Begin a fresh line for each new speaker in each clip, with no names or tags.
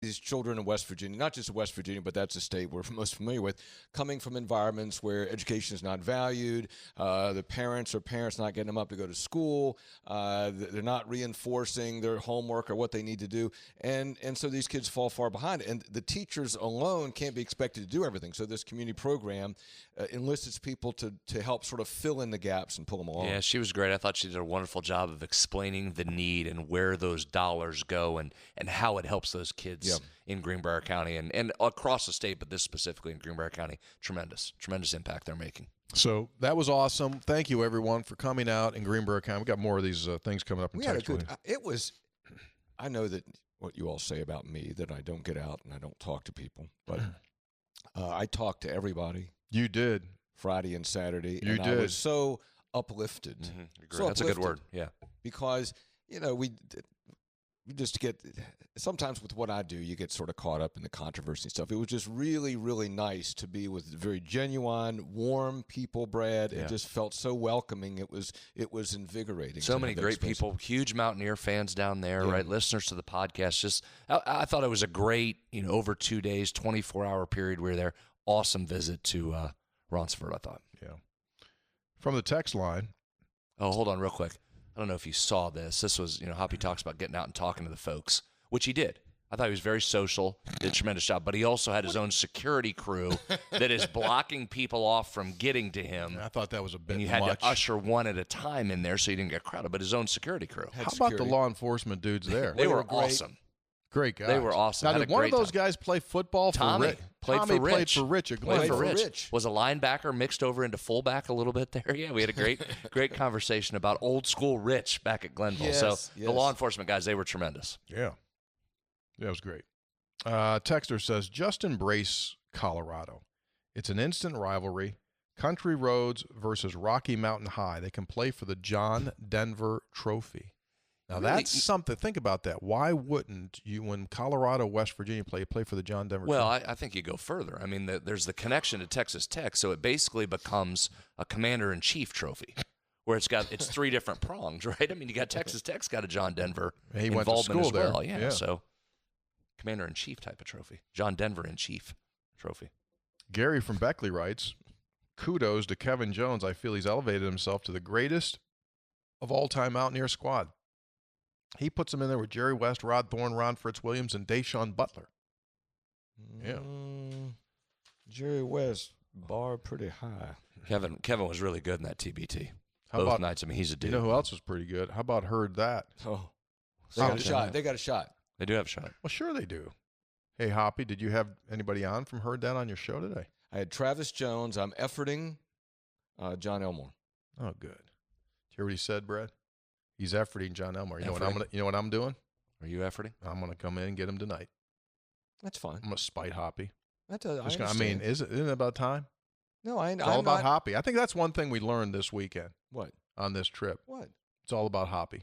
these children in West Virginia, not just in West Virginia, but that's a state we're most familiar with, coming from environments where education is not valued, the parents not getting them up to go to school, they're not reinforcing their homework or what they need to do, and so these kids fall far behind, and the teachers alone can't be expected to do everything. So this community program enlists people to help sort of fill in the gaps and pull them along.
Yeah, she was great. I thought she did a wonderful job of explaining the need and where those dollars go and how it helps those kids in Greenbrier County and across the state, but this specifically in Greenbrier County. Tremendous impact they're making.
So that was awesome. Thank you, everyone, for coming out in Greenbrier County. We've got more of these things coming up in text.
I know that what you all say about me, that I don't get out and I don't talk to people, but I talked to everybody.
You did.
Friday and Saturday.
You
and
did.
I was so uplifted.
So that's a good word, yeah.
Because, we just get, sometimes with what I do, you get sort of caught up in the controversy and stuff. It was just really, really nice to be with very genuine, warm people, Brad.
Yeah.
It just felt so welcoming. It was invigorating.
So many great people, huge Mountaineer fans down there, right? Listeners to the podcast. I thought it was a great, over 2 days, 24-hour period we were there. Awesome visit to Ronsford, I thought.
Yeah. From the text line.
Oh, hold on real quick. I don't know if you saw this. This was, Hoppy talks about getting out and talking to the folks, which he did. I thought he was very social, did a tremendous job, but he also had his own security crew that is blocking people off from getting to him.
I thought that was a bit much.
And you had to usher one at a time in there so you didn't get crowded, but his own security crew.
How about the law enforcement dudes there?
They were awesome.
Great guys.
They were awesome.
Now, did one of those guys play football for Rich? Tommy played for Rich at Glenville.
Played for Rich. Was a linebacker mixed over into fullback a little bit there. Yeah, we had a great conversation about old school Rich back at Glenville. The law enforcement guys, they were tremendous.
Yeah. That was great. Texter says, just embrace Colorado. It's an instant rivalry. Country Roads versus Rocky Mountain High. They can play for the John Denver Trophy. Now, that's something. Think about that. Why wouldn't you, when Colorado, West Virginia play for the John Denver
Well,
Trophy?
I think you go further. I mean, there's the connection to Texas Tech, so it basically becomes a commander-in-chief trophy where it's 3 different prongs, right? I mean, you got Texas Tech's got a John Denver involvement as well. Yeah, so commander-in-chief type of trophy. John Denver-in-chief trophy.
Gary from Beckley writes, kudos to Kevin Jones. I feel he's elevated himself to the greatest of all-time Mountaineer squad. He puts them in there with Jerry West, Rod Thorne, Ron Fritz-Williams, and Deshaun Butler. Yeah.
Jerry West, bar pretty high.
Kevin was really good in that TBT.
How about
nights. I mean, he's a dude.
You know who else was pretty good? How about Heard That?
Oh, they got a shot. They got a shot.
They do have a shot.
Well, sure they do. Hey, Hoppy, did you have anybody on from Heard That on your show today?
I had Travis Jones. I'm efforting John Elmore.
Oh, good. Did you hear what he said, Brad? He's efforting John Elmore. You know what I'm doing?
Are you efforting?
I'm going to come in and get him tonight.
That's fine.
I'm going to spite Hoppy.
Isn't
it about time?
No,
it's all about Hoppy. I think that's one thing we learned this weekend.
What?
On this trip.
What?
It's all about Hoppy.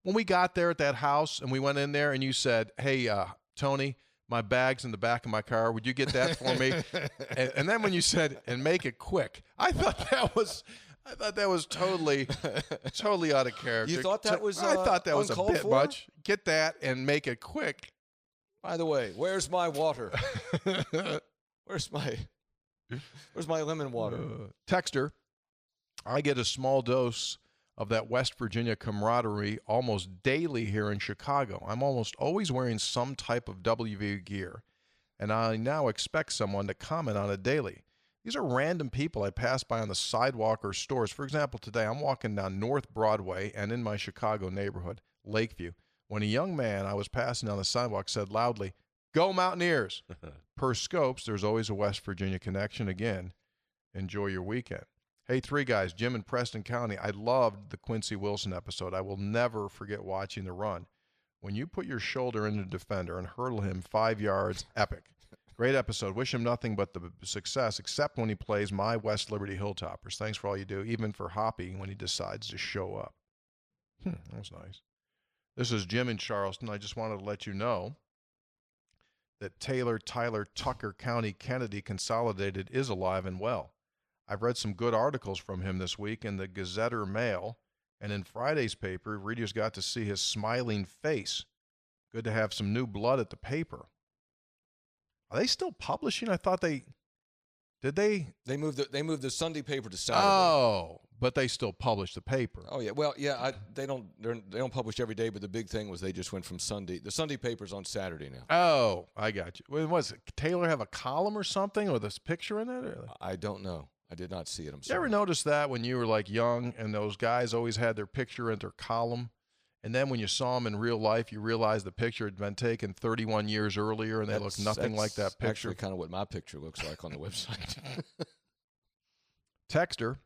When we got there at that house and we went in there and you said, hey, Tony, my bag's in the back of my car. Would you get that for me? and then when you said, and make it quick, I thought that was totally out of character.
You thought that was
I thought that was a bit
for?
much. Get that and make it quick.
By the way, where's my water? Where's my lemon water?
Texter, I get a small dose of that West Virginia camaraderie almost daily here in Chicago. I'm almost always wearing some type of WV gear, and I now expect someone to comment on it daily. These are random people I pass by on the sidewalk or stores. For example, today I'm walking down North Broadway and in my Chicago neighborhood, Lakeview, when a young man I was passing on the sidewalk said loudly, "Go Mountaineers!" Per Scopes, there's always a West Virginia connection. Again, enjoy your weekend. Hey, 3 guys, Jim in Preston County. I loved the Quincy Wilson episode. I will never forget watching the run. When you put your shoulder into the defender and hurdle him 5 yards, epic. Great episode. Wish him nothing but the success, except when he plays my West Liberty Hilltoppers. Thanks for all you do, even for Hoppy when he decides to show up. That was nice. This is Jim in Charleston. I just wanted to let you know that Tyler, Tucker County, Kennedy Consolidated is alive and well. I've read some good articles from him this week in the Gazetteer Mail, and in Friday's paper, readers got to see his smiling face. Good to have some new blood at the paper. Are they still publishing? I thought they
moved the Sunday paper to Saturday.
Oh, but they still publish the paper.
Oh yeah, well yeah, they don't publish every day, but the big thing was they just went from Sunday. The Sunday paper's on Saturday now.
Oh, I got you. When was it? Taylor have a column or something with this picture in it? Or?
I don't know. I did not see it. I'm
sorry. You ever notice that when you were like young and those guys always had their picture in their column? And then when you saw them in real life, you realized the picture had been taken 31 years earlier and they look nothing like that picture.
Actually kind of what my picture looks like on the website.
Texter,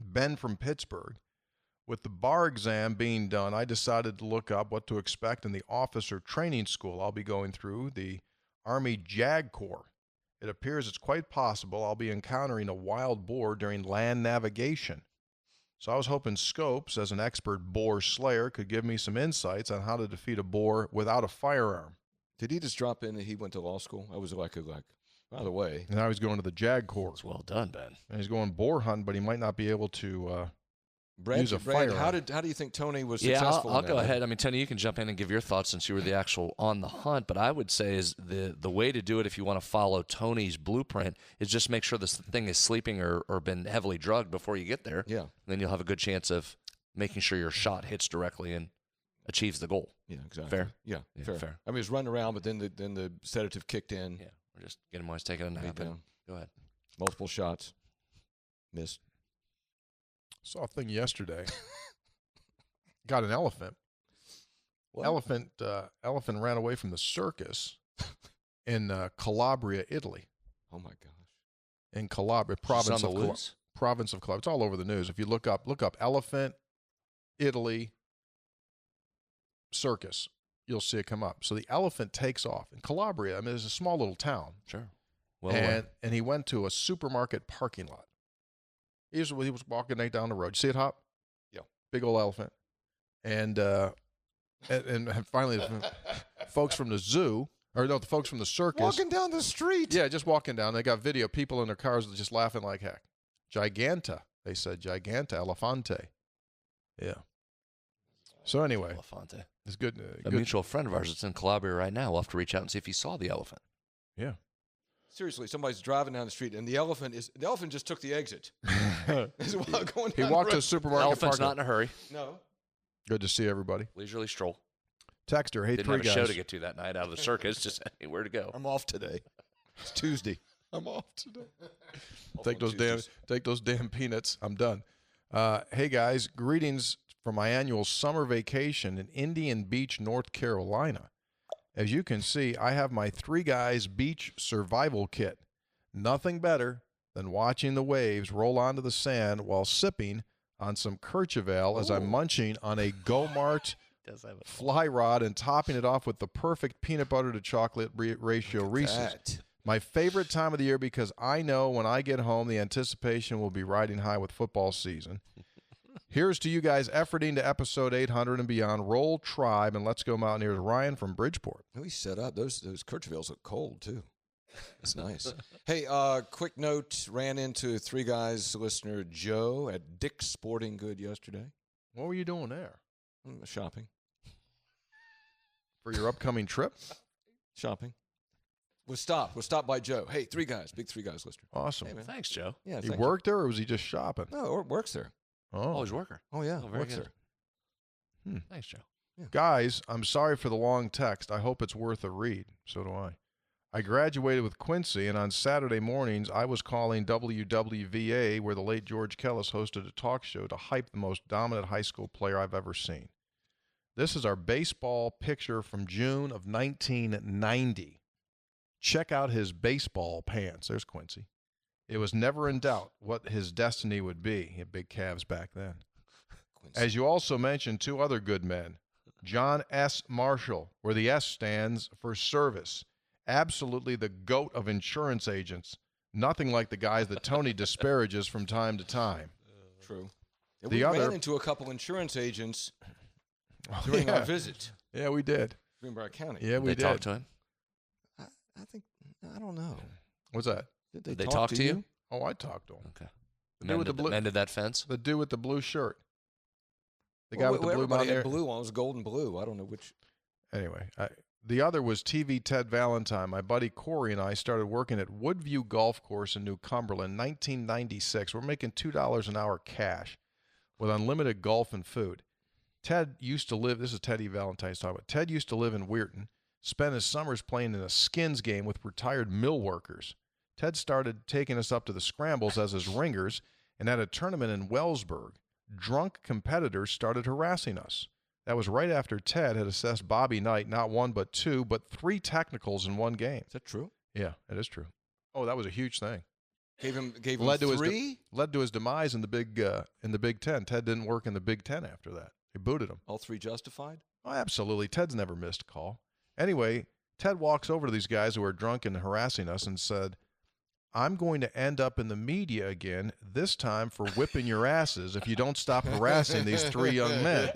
Ben from Pittsburgh. With the bar exam being done, I decided to look up what to expect in the officer training school I'll be going through, the Army JAG Corps. It appears it's quite possible I'll be encountering a wild boar during land navigation. So I was hoping Scopes, as an expert boar slayer, could give me some insights on how to defeat a boar without a firearm.
Did he just drop in that he went to law school? I was like, by the way.
And now he's going to the JAG Corps.
That's well done, Ben.
And he's going boar hunting, but he might not be able to use a firearm.
How do you think Tony was successful?
I'll go ahead. I mean, Tony, you can jump in and give your thoughts since you were the actual on the hunt. But I would say is the way to do it if you want to follow Tony's blueprint is just make sure this thing is sleeping or been heavily drugged before you get there.
Yeah.
And then you'll have a good chance of making sure your shot hits directly and achieves the goal.
Yeah, exactly.
Fair?
Yeah, fair. I mean, he was running around, but then the sedative kicked in.
Yeah, we're just getting him while he's taking a nap. Go ahead.
Multiple shots. Missed.
Saw a thing yesterday. Got an elephant. What? Elephant ran away from the circus in Calabria, Italy.
Oh my gosh!
In Calabria, province of Calabria. It's all over the news. If you look up elephant, Italy, circus, you'll see it come up. So the elephant takes off in Calabria. I mean, it's a small little town.
Sure.
And he went to a supermarket parking lot. He was walking down the road. You see it, Hop?
Yeah.
Big old elephant. And finally, the folks from the zoo, the folks from the circus.
Walking down the street.
Yeah, just walking down. They got video. People in their cars just laughing like heck. Giganta. They said Giganta, Elefante. Yeah. So anyway.
Elefante.
It's good.
A mutual friend of ours that's in Calabria right now. We'll have to reach out and see if he saw the elephant.
Yeah.
Seriously, somebody's driving down the street, and the elephant just took the exit.
He walked to the supermarket.
Elephant's not in a hurry.
No.
Good to see everybody.
Leisurely stroll.
Texter, hey,
Didn't have a show to get to that night out of the circus. Just where to go.
I'm off today. It's Tuesday.
I'm off today. Take those damn peanuts. I'm done. Hey guys, greetings from my annual summer vacation in Indian Beach, North Carolina. As you can see, I have my 3 Guys Beach Survival Kit. Nothing better than watching the waves roll onto the sand while sipping on some Courchevel as I'm munching on a Go-Mart fly rod and topping it off with the perfect peanut butter to chocolate ratio Reese's. My favorite time of the year because I know when I get home the anticipation will be riding high with football season. Here's to you guys efforting to episode 800 and beyond. Roll Tribe and Let's Go Mountaineers. Ryan from Bridgeport.
We set up. Those Courchevels look cold, too. That's nice. Hey, quick note. Ran into 3 Guys listener Joe at Dick's Sporting Good yesterday.
What were you doing there?
Shopping.
For your upcoming trip?
Shopping. We'll stop by Joe. Hey, 3 Guys. Big 3 Guys listener.
Awesome.
Hey, thanks, Joe.
Yeah,
he worked there or was he just shopping?
No, works there.
Oh,
he's a worker.
Oh, yeah.
Very
works
good.
there.
Thanks, Joe.
Yeah.
Guys, I'm sorry for the long text. I hope it's worth a read. So do I. I graduated with Quincy, and on Saturday mornings, I was calling WWVA, where the late George Kellis hosted a talk show to hype the most dominant high school player I've ever seen. This is our baseball picture from June of 1990. Check out his baseball pants. There's Quincy. It was never in doubt what his destiny would be. He had big calves back then. As you also mentioned, 2 other good men. John S. Marshall, where the S stands for service. Absolutely the GOAT of insurance agents. Nothing like the guys that Tony disparages from time to time.
True. We ran into a couple insurance agents during our visit.
Yeah, we did.
Greenbrier County.
Yeah, we did.
They talked to him?
I don't know.
What's that?
Did they talk to you?
Oh, I talked to him.
Okay.
Mended
that fence?
The dude with the blue shirt. The guy with the blue
mountaineer. Blue on. It was gold and blue. I don't know which.
Anyway, The other was TV Ted Valentine. My buddy Corey and I started working at Woodview Golf Course in New Cumberland in 1996. We're making $2 an hour cash with unlimited golf and food. Ted used to live, this is Teddy Valentine's talking about, Ted used to live in Weirton, spent his summers playing in a skins game with retired mill workers. Ted started taking us up to the scrambles as his ringers, and at a tournament in Wellsburg, drunk competitors started harassing us. That was right after Ted had assessed Bobby Knight not one but two, but three technicals in one game.
Is that true?
Yeah, it is true. Oh, that was a huge thing.
Gave him
three? Led to his demise in the Big Ten. Ted didn't work in the Big Ten after that. They booted him.
All three justified?
Oh, absolutely. Ted's never missed a call. Anyway, Ted walks over to these guys who are drunk and harassing us and said, I'm going to end up in the media again, this time for whipping your asses if you don't stop harassing these three young men.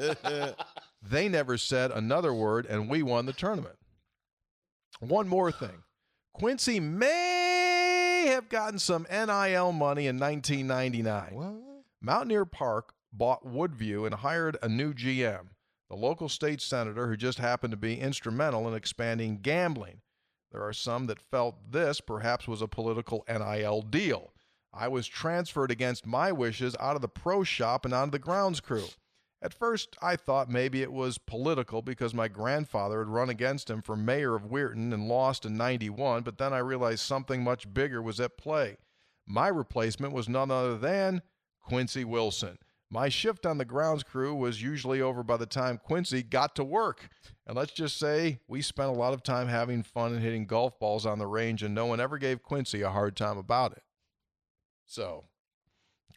They never said another word, and we won the tournament. One more thing. Quincy may have gotten some NIL money in 1999.
What?
Mountaineer Park bought Woodview and hired a new GM, the local state senator who just happened to be instrumental in expanding gambling. There are some that felt this perhaps was a political NIL deal. I was transferred against my wishes out of the pro shop and onto the grounds crew. At first, I thought maybe it was political because my grandfather had run against him for mayor of Weirton and lost in '91, but then I realized something much bigger was at play. My replacement was none other than Quincy Wilson. My shift on the grounds crew was usually over by the time Quincy got to work. And let's just say we spent a lot of time having fun and hitting golf balls on the range, and no one ever gave Quincy a hard time about it. So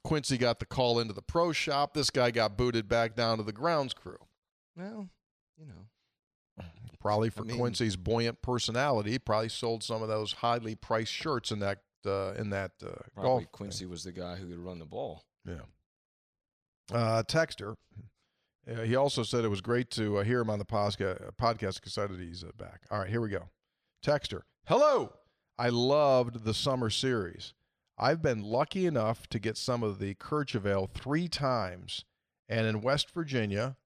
Quincy got the call into the pro shop. This guy got booted back down to the grounds crew.
Well, you know.
Probably for Quincy's buoyant personality, probably sold some of those highly priced shirts in that golf.
Quincy was the guy who could run the ball.
Yeah. Texter. He also said it was great to hear him on the podcast. Excited he's back. All right, here we go. Texter. Hello. I loved the summer series. I've been lucky enough to get some of the Kercheval 3 times, and in West Virginia,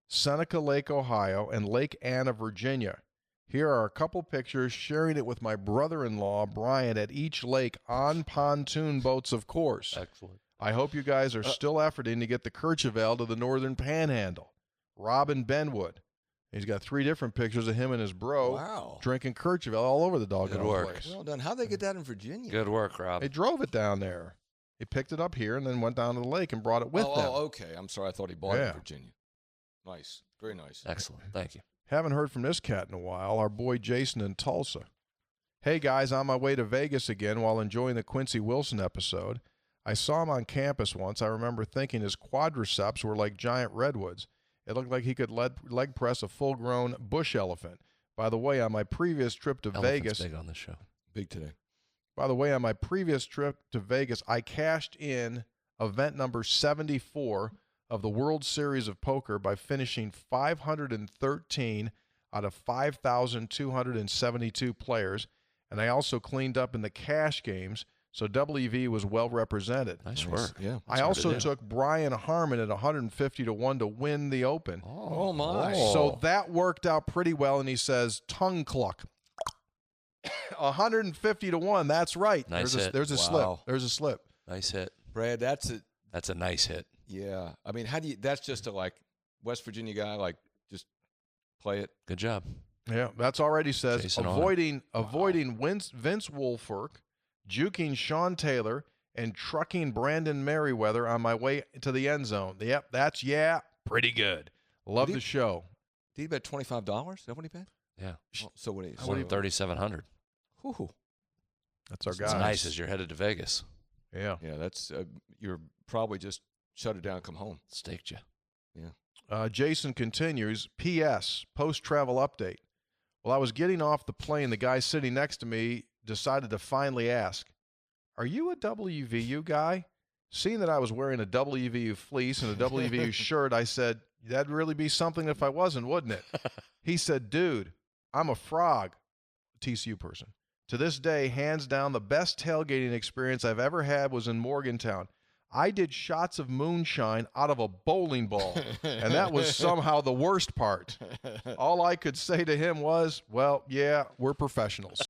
Seneca Lake, Ohio, and Lake Anna, Virginia. Here are a couple pictures sharing it with my brother-in-law, Brian, at each lake on pontoon boats, of course.
Excellent.
I hope you guys are still efforting to get the Kercheval to the northern panhandle. Robin Benwood. He's got 3 different pictures of him and his bro drinking Kercheval all over the doggone place.
Well done. How'd they get that in Virginia?
Good work, Rob.
They drove it down there. He picked it up here and then went down to the lake and brought it with them.
Oh, okay. I'm sorry. I thought he bought it in Virginia. Nice. Very nice.
Excellent. Thank you.
Haven't heard from this cat in a while. Our boy Jason in Tulsa. Hey, guys, on my way to Vegas again while enjoying the Quincy Wilson episode. I saw him on campus once. I remember thinking his quadriceps were like giant redwoods. It looked like he could leg press a full-grown bush elephant. By the way, on my previous trip to Vegas...
big on the show.
Big today.
By the way, on my previous trip to Vegas, I cashed in event number 74 of the World Series of Poker by finishing 513 out of 5,272 players. And I also cleaned up in the cash games, so WV was well represented.
Nice work.
Yeah.
I also took Brian Harmon at 150-1 to win the Open.
Oh my.
So that worked out pretty well, and he says, tongue cluck. 150-1, that's right.
Nice hit.
There's a slip. There's a slip.
Nice hit.
Brad, that's
a nice hit.
Yeah. I mean, how do you, that's just a West Virginia guy, just play it.
Good job.
Yeah, that's already says
Jason
avoiding Vince Wolfork, juking Sean Taylor, and trucking Brandon Merriweather on my way to the end zone. Yep, that's pretty good. Love the show.
Did he bet $25? Is that what he bet?
Yeah.
Well, so what is?
I won 3,700.
That's our guy.
It's nice as you're headed to Vegas.
Yeah.
Yeah, that's you're probably just shut it down, come home.
Staked you.
Yeah.
Jason continues. P.S. Post-travel update. While I was getting off the plane, the guy sitting next to me decided to finally ask, "Are you a WVU guy?" Seeing that I was wearing a WVU fleece and a WVU shirt, I said, "That'd really be something if I wasn't, wouldn't it?" He said, "Dude, I'm a frog." TCU person. To this day, hands down, the best tailgating experience I've ever had was in Morgantown. I did shots of moonshine out of a bowling ball, and that was somehow the worst part. All I could say to him was, well, yeah, we're professionals.